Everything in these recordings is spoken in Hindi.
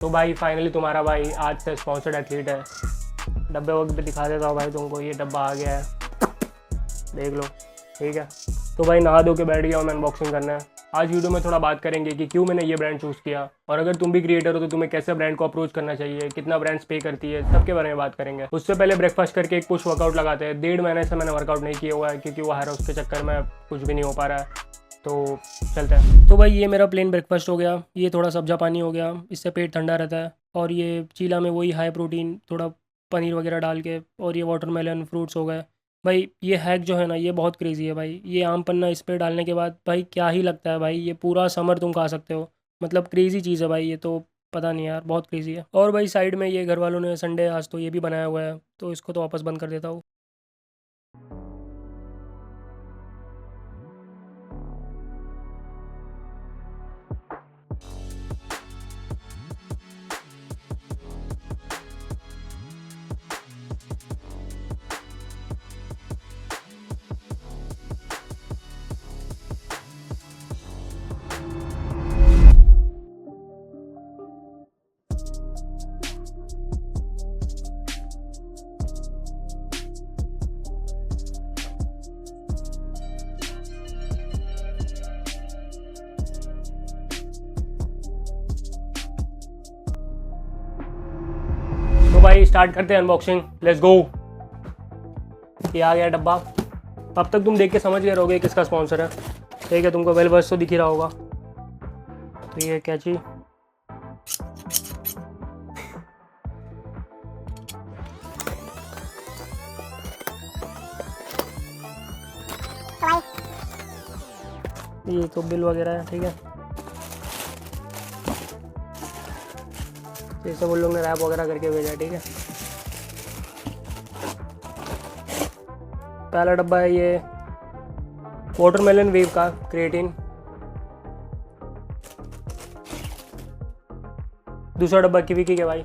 तो भाई फाइनली तुम्हारा भाई आज से स्पॉन्सर्ड एथलीट है। डब्बे वक्त भी दिखा देता हूँ भाई तुमको, ये डब्बा आ गया है, देख लो। ठीक है, तो भाई नहा धो के बैठ गया हूँ मैं अनबॉक्सिंग करना है। आज वीडियो में थोड़ा बात करेंगे कि क्यों मैंने ये ब्रांड चूज़ किया, और अगर तुम भी क्रिएटर हो तो तुम्हें कैसे ब्रांड को अप्रोच करना चाहिए, कितना ब्रांड्स पे करती है, सबके बारे में बात करेंगे। उससे पहले ब्रेकफास्ट करके एक पुश वर्कआउट लगाते हैं। 1.5 महीने से मैंने वर्कआउट नहीं किया हुआ है क्योंकि वो हाउस के चक्कर में कुछ भी नहीं हो पा रहा है, तो चलते हैं। तो भाई ये मेरा प्लेन ब्रेकफास्ट हो गया, ये थोड़ा सब्जा पानी हो गया, इससे पेट ठंडा रहता है। और ये चीला में वही हाई प्रोटीन थोड़ा पनीर वगैरह डाल के, और ये वाटरमेलन फ्रूट्स हो गए। भाई ये हैक जो है ना, ये बहुत क्रेजी है भाई। ये आम पन्ना इस पर डालने के बाद भाई क्या ही लगता है भाई, ये पूरा समर तुम खा सकते हो। मतलब क्रेजी चीज़ है भाई ये तो, पता नहीं यार, बहुत क्रेजी है। और भाई साइड में ये घर वालों ने संडे आज तो ये भी बनाया हुआ है, तो इसको तो वापस बंद कर देता हूँ। तो भाई स्टार्ट करते हैं अनबॉक्सिंग, लेट्स गो। ये आ गया डब्बा। अब तक तुम देख के समझ गए रहोगे किसका स्पॉन्सर है। ठीक है, तुमको वेल बस तो दिख ही रहा होगा। तो ये कैची, ये तो बिल वगैरह है। ठीक है, जैसे वो लोग ने रैप वगैरह करके भेजा है। ठीक है, पहला डब्बा है ये वाटरमेलन वेव का क्रिएटिन। दूसरा डब्बा किवी की है भाई।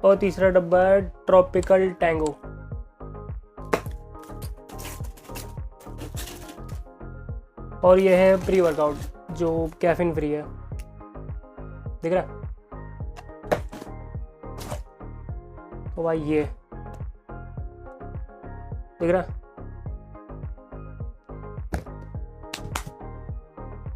और तीसरा डब्बा है ट्रॉपिकल टैंगो। और ये है प्री वर्कआउट जो कैफीन फ्री है, दिख रहा है। तो भाई ये दिख रहा है।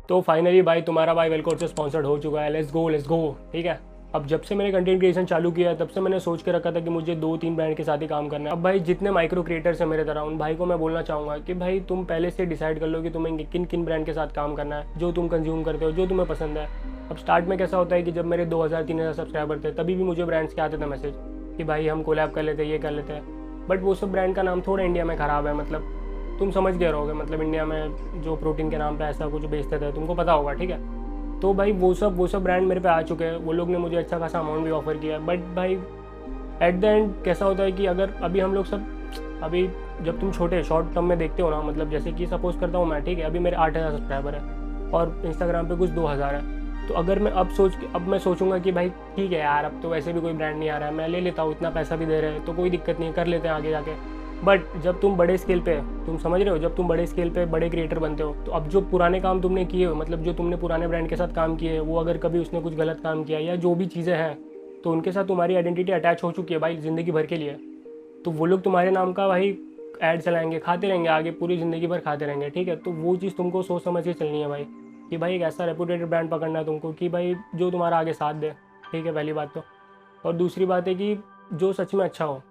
तो फाइनली भाई तुम्हारा भाई वेलकोर से स्पॉन्सर्ड हो चुका है। Let's go let's go. ठीक है, अब जब से मैंने कंटेंट क्रिएशन चालू किया तब से मैंने सोच के रखा था कि मुझे 2-3 ब्रांड के साथ ही काम करना है। अब भाई जितने माइक्रो क्रिएटर्स हैं मेरे तरह, उन भाई को मैं बोलना चाहूँगा कि भाई तुम पहले से डिसाइड कर लो कि तुम्हें किन किन ब्रांड के साथ काम करना है, जो तुम कंज्यूम करते हो, जो तुम्हें पसंद है। अब स्टार्ट में कैसा होता है कि जब मेरे 2000-3000 सब्सक्राइबर थे तभी भी मुझे ब्रांड्स के आते थे मैसेज कि भाई हम कोलैब कर लेते हैं, ये कर लेते हैं। बट वो सब ब्रांड का नाम थोड़ा इंडिया में ख़राब है, मतलब तुम समझ गए रहोगे। मतलब इंडिया में जो प्रोटीन के नाम पे ऐसा कुछ बेचते थे, तुमको पता होगा। ठीक है, तो भाई वो सब ब्रांड मेरे पे आ चुके हैं। वो लोग ने मुझे अच्छा खासा अमाउंट भी ऑफर किया है। बट भाई एट द एंड कैसा होता है कि अगर अभी हम लोग सब, अभी जब तुम छोटे शॉर्ट टर्म में देखते हो ना, मतलब जैसे कि सपोज करता हूँ मैं, ठीक है, अभी मेरे 8000 सब्सक्राइबर है और इंस्टाग्राम पे कुछ 2000 है। तो अगर मैं अब मैं सोचूंगा कि भाई ठीक है यार, अब तो वैसे भी कोई ब्रांड नहीं आ रहा है, मैं ले लेता हूँ, इतना पैसा भी दे रहे हैं तो कोई दिक्कत नहीं, कर लेते हैं आगे जाके। बट जब तुम बड़े स्केल पे, तुम समझ रहे हो, जब तुम बड़े स्केल पे बड़े क्रिएटर बनते हो, तो अब जो पुराने काम तुमने किए हो, मतलब जो तुमने पुराने ब्रांड के साथ काम किए, वो अगर कभी उसने कुछ गलत काम किया या जो भी चीज़ें हैं, तो उनके साथ तुम्हारी आइडेंटिटी अटैच हो चुकी है भाई ज़िंदगी भर के लिए। तो वो लोग तुम्हारे नाम का भाई ऐड चलाएंगे, खाते रहेंगे आगे, पूरी ज़िंदगी भर खाते रहेंगे। ठीक है, तो वो चीज़ तुमको सोच समझ के चलनी है भाई, कि भाई एक ऐसा रेपुटेड ब्रांड पकड़ना है तुमको कि भाई जो तुम्हारा आगे साथ दे। ठीक है, पहली बात तो। और दूसरी बात है कि जो सच में अच्छा हो,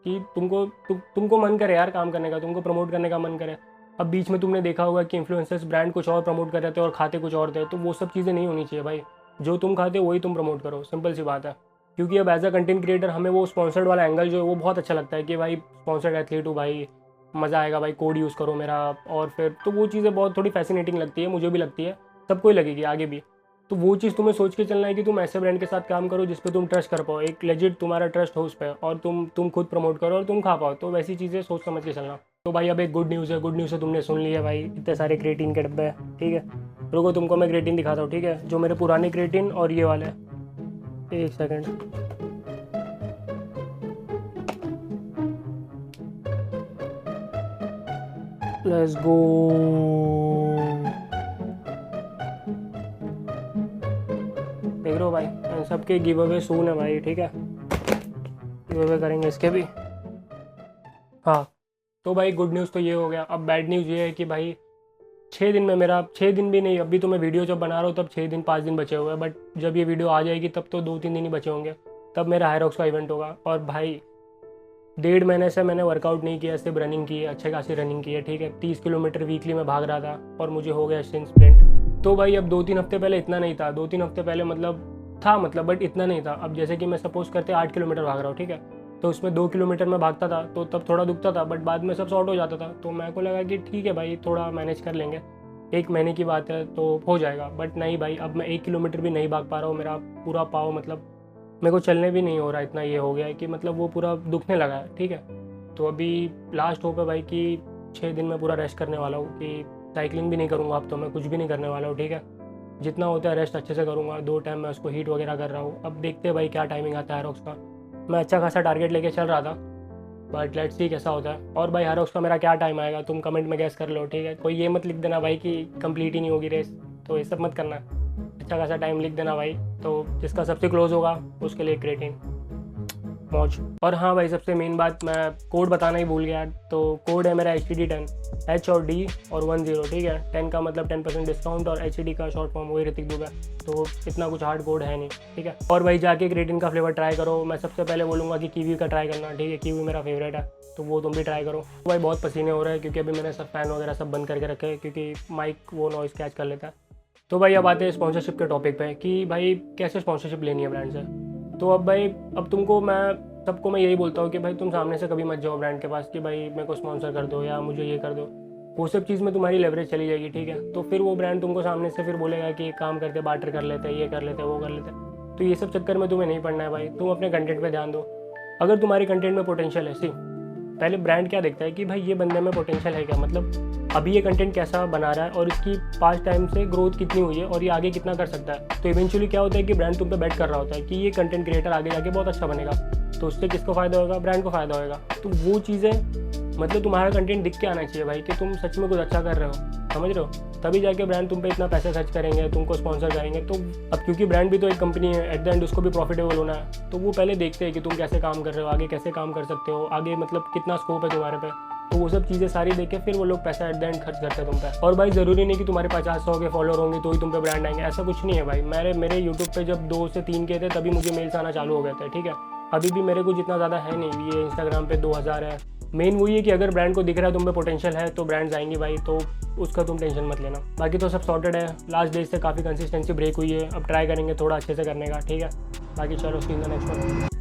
कि तुमको मन करे यार काम करने का, तुमको प्रमोट करने का मन करे। अब बीच में तुमने देखा होगा कि इन्फ्लुएंसर्स ब्रांड कुछ और प्रमोट कर रहे थे और खाते कुछ और थे, तो वो सब चीज़ें नहीं होनी चाहिए भाई। जो तुम खाते हो वही तुम प्रमोट करो, सिंपल सी बात है। क्योंकि अब एज अ कंटेंट क्रिएटर हमें वो स्पॉन्सर्ड वाला एंगल जो है वो बहुत अच्छा लगता है कि भाई स्पॉन्सर्ड एथलीट हूँ भाई, मज़ा आएगा भाई, कोड यूज़ करो मेरा। और फिर तो वो चीज़ें बहुत थोड़ी फैसिनेटिंग लगती है, मुझे भी लगती है, सबको ही लगेगी आगे भी। तो वो चीज़ तुम्हें सोच के चलना है कि तुम ऐसे ब्रांड के साथ काम करो जिस पे तुम ट्रस्ट कर पाओ, एक लेजिट तुम्हारा ट्रस्ट हो उस पर, और तुम खुद प्रमोट करो और तुम खा पाओ। तो वैसी चीज़ें सोच समझ के चलना। तो भाई अब एक गुड न्यूज़ है, गुड न्यूज़ है, तुमने सुन लिया भाई, इतने सारे क्रिएटिन के डब्बे हैं। ठीक है, रुको तुमको मैं क्रिएटिन दिखाता हूँ। ठीक है, जो मेरे पुराने क्रिएटिन और ये वाले, एक सेकेंड। Let's go. देख रहे हो भाई, इन सबके गिव अवे सून है भाई, ठीक है, गिव अवे करेंगे इसके भी। हाँ, तो भाई गुड न्यूज़ तो ये हो गया। अब बैड न्यूज़ ये है कि भाई 6 दिन में मेरा, 6 दिन भी नहीं, अभी तो मैं वीडियो जब बना रहा हूँ तब 6 दिन 5 दिन बचे हुए हैं, बट जब ये वीडियो आ जाएगी तब तो 2-3 दिन ही बचे होंगे, तब मेरा हायरॉक्स का इवेंट होगा। और भाई 1.5 महीने से मैंने वर्कआउट नहीं किया, सिर्फ रनिंग की है, अच्छे खासी रनिंग की है, ठीक है, 30 किलोमीटर वीकली में भाग रहा था और मुझे हो गया स्टिन स्प्लिंट। तो भाई अब 2-3 हफ्ते पहले इतना नहीं था, 2-3 हफ्ते पहले मतलब था, मतलब बट इतना नहीं था। अब जैसे कि मैं सपोज़ करते 8 किलोमीटर भाग रहा हूँ, ठीक है, तो उसमें 2 किलोमीटर में भागता था तो तब थोड़ा दुखता था, बट बाद में सब सॉर्ट हो जाता था। तो मेरे को लगा कि ठीक है भाई, थोड़ा मैनेज कर लेंगे, 1 महीने की बात है तो हो जाएगा। बट नहीं भाई, अब मैं 1 किलोमीटर भी नहीं भाग पा रहा हूँ, मेरा पूरा पाँव मतलब मेरे को चलने भी नहीं हो रहा, इतना ये हो गया है कि मतलब वो पूरा दुखने लगा है, ठीक है। तो अभी लास्ट होप है भाई कि 6 दिन में पूरा रेस्ट करने वाला हूँ, कि साइकिलिंग भी नहीं करूँगा, अब तो मैं कुछ भी नहीं करने वाला हूँ, ठीक है, जितना होता है रेस्ट अच्छे से करूँगा। 2 टाइम मैं उसको हीट वगैरह कर रहा हूँ। अब देखते हैं भाई क्या टाइमिंग आता है हायरॉक्स का। मैं अच्छा खासा टारगेट लेके चल रहा था, बट लेट्स सी कैसा होता है। और भाई हायरॉक्स का मेरा क्या टाइम आएगा तुम कमेंट में गैस कर लो, ठीक है, कोई ये मत लिख देना भाई कि कंप्लीट ही नहीं होगी रेस, तो ये सब मत करना, अच्छा खासा टाइम लिख देना भाई। तो जिसका सबसे क्लोज होगा उसके लिए क्रेटिन मौज। और हाँ भाई, सबसे मेन बात, मैं कोड बताना ही भूल गया, तो कोड है मेरा HTD10, H और D और 10, ठीक है, 10 का मतलब 10% डिस्काउंट और HTD का शॉर्ट फॉर्म वही ऋतिक दुबे, तो इतना कुछ हार्ड कोड है नहीं, ठीक है। और भाई जाके क्रेटिन का फ्लेवर ट्राई करो। मैं सबसे पहले बोलूँगा कि कीवी का ट्राई करना, ठीक है, कीवी मेरा फेवरेट है, तो वो तुम भी ट्राई करो। भाई बहुत पसीने हो रहे हैं क्योंकि अभी मैंने सब फैन वगैरह सब बंद करके रखे हैं, क्योंकि माइक वो नॉइज़ कैच कर लेता है। तो भाई अब आते हैं स्पॉन्सरशिप के टॉपिक पे कि भाई कैसे स्पॉन्सरशिप लेनी है ब्रांड से। तो अब भाई, अब तुमको मैं सबको मैं यही बोलता हूँ कि भाई तुम सामने से कभी मत जाओ ब्रांड के पास कि भाई मेरे को स्पॉन्सर कर दो या मुझे ये कर दो, वो सब चीज़ में तुम्हारी लेवरेज चली जाएगी, ठीक है। तो फिर वो ब्रांड तुमको सामने से फिर बोलेगा कि काम करते, बार्टर कर लेते, ये कर लेते, वो कर लेते। तो ये सब चक्कर में तुम्हें नहीं पड़ना है भाई, तुम अपने कंटेंट पे ध्यान दो। अगर तुम्हारे कंटेंट में पोटेंशियल है, सी पहले ब्रांड क्या देखता है कि भाई ये बंदे में पोटेंशियल है क्या, मतलब अभी ये कंटेंट कैसा बना रहा है और इसकी पास्ट टाइम से ग्रोथ कितनी हुई है और ये आगे कितना कर सकता है। तो इवेंचुअली क्या होता है कि ब्रांड तुम पे बेट कर रहा होता है कि ये कंटेंट क्रिएटर आगे जाके बहुत अच्छा बनेगा, तो उससे किसको फ़ायदा होगा, ब्रांड को फ़ायदा होगा। तो वो चीज़ें मतलब तुम्हारा कंटेंट दिख के आना चाहिए भाई कि तुम सच में कुछ अच्छा कर रहे हो, समझ रहे हो, तभी जाके ब्रांड तुम पे इतना पैसा खर्च करेंगे, तुमको स्पॉन्सर करेंगे। तो अब क्योंकि ब्रांड भी तो एक कंपनी है, एट द एंड उसको भी प्रॉफिटेबल होना है, तो वो पहले देखते हैं कि तुम कैसे काम कर रहे हो, आगे कैसे काम कर सकते हो, आगे मतलब कितना स्कोप है तुम्हारे पे। तो वो सब चीज़ें सारी देख के फिर वो लोग पैसा एट द एंड खर्च करते हैं तुम पे। और भाई ज़रूरी नहीं कि तुम्हारे 50-100 के फॉलोअर होंगे तो ही तुम पे ब्रांड आएंगे, ऐसा कुछ नहीं है भाई। मेरे यूट्यूब पे जब 2 से 3 के थे तभी मुझे मेल्स आना चालू हो गए थे, ठीक है। अभी भी मेरे कुछ इतना ज़्यादा है नहीं, ये इंस्टाग्राम पे 2000 है। मेन वही है कि अगर ब्रांड को दिख रहा है तुम पे पोटेंशियल है तो ब्रांड्स आएंगी भाई, तो उसका तुम टेंशन मत लेना। बाकी तो सब सॉर्टेड है, लास्ट डेज से काफ़ी कंसिस्टेंसी ब्रेक हुई है, अब ट्राई करेंगे थोड़ा अच्छे से करने का, ठीक है। बाकी चलो सी इन द नेक्स्ट वन।